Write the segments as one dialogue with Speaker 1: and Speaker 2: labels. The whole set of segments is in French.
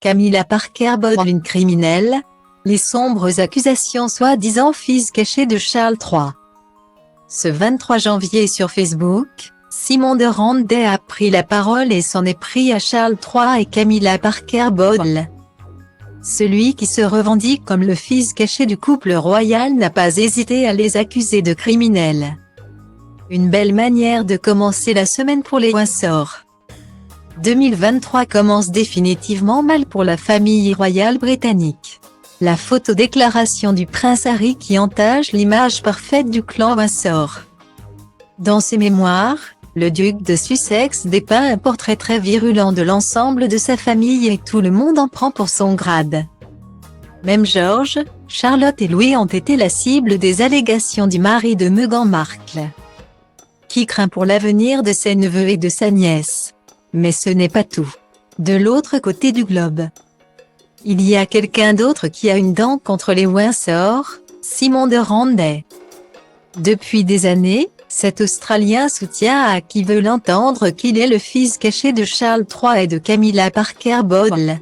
Speaker 1: Camilla Parker Bowles, une criminelle. Les sombres accusations soi-disant fils caché de Charles III. Ce 23 janvier sur Facebook, Simon de Randey a pris la parole et s'en est pris à Charles III et Camilla Parker Bowles. Celui qui se revendique comme le fils caché du couple royal n'a pas hésité à les accuser de criminels. Une belle manière de commencer la semaine pour les Windsor. 2023 commence définitivement mal pour la famille royale britannique. La photodéclaration du prince Harry qui entache l'image parfaite du clan Windsor. Dans ses mémoires, le duc de Sussex dépeint un portrait très virulent de l'ensemble de sa famille et tout le monde en prend pour son grade. Même George, Charlotte et Louis ont été la cible des allégations du mari de Meghan Markle, qui craint pour l'avenir de ses neveux et de sa nièce. Mais ce n'est pas tout. De l'autre côté du globe, il y a quelqu'un d'autre qui a une dent contre les Windsor, Simon de Randey. Depuis des années, cet Australien soutient à qui veut l'entendre qu'il est le fils caché de Charles III et de Camilla Parker Bowles.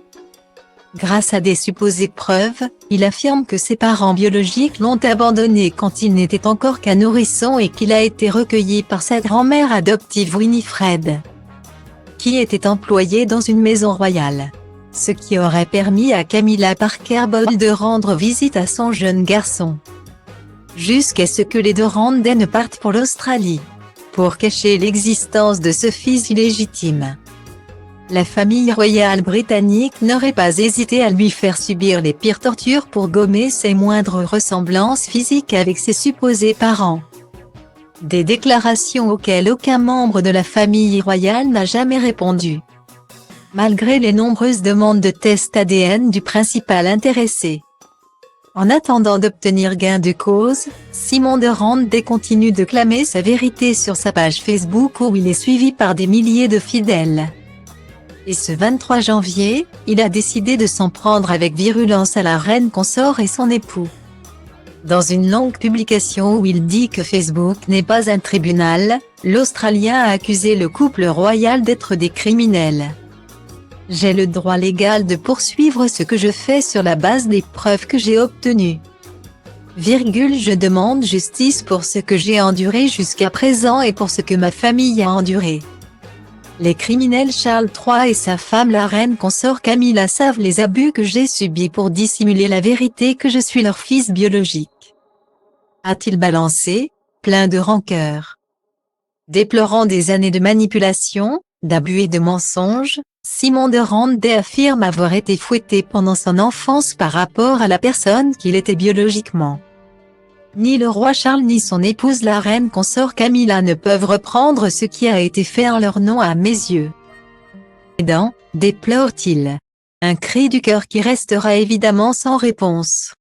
Speaker 1: Grâce à des supposées preuves, il affirme que ses parents biologiques l'ont abandonné quand il n'était encore qu'un nourrisson et qu'il a été recueilli par sa grand-mère adoptive Winifred, qui était employée dans une maison royale. Ce qui aurait permis à Camilla Parker Bowles de rendre visite à son jeune garçon. Jusqu'à ce que les de Randey ne partent pour l'Australie, pour cacher l'existence de ce fils illégitime. La famille royale britannique n'aurait pas hésité à lui faire subir les pires tortures pour gommer ses moindres ressemblances physiques avec ses supposés parents. Des déclarations auxquelles aucun membre de la famille royale n'a jamais répondu. Malgré les nombreuses demandes de tests ADN du principal intéressé. En attendant d'obtenir gain de cause, Simon de Randey continue de clamer sa vérité sur sa page Facebook où il est suivi par des milliers de fidèles. Et ce 23 janvier, il a décidé de s'en prendre avec virulence à la reine consort et son époux. Dans une longue publication où il dit que Facebook n'est pas un tribunal, l'Australien a accusé le couple royal d'être des criminels. J'ai le droit légal de poursuivre ce que je fais sur la base des preuves que j'ai obtenues. Je demande justice pour ce que j'ai enduré jusqu'à présent et pour ce que ma famille a enduré. Les criminels Charles III et sa femme la reine consort Camilla savent les abus que j'ai subis pour dissimuler la vérité que je suis leur fils biologique. A-t-il balancé, plein de rancœur. Déplorant des années de manipulation, d'abus et de mensonges, Simon de Randey affirme avoir été fouetté pendant son enfance par rapport à la personne qu'il était biologiquement. Ni le roi Charles ni son épouse la reine consort Camilla ne peuvent reprendre ce qui a été fait en leur nom à mes yeux. Déplore-t-il. Un cri du cœur qui restera évidemment sans réponse.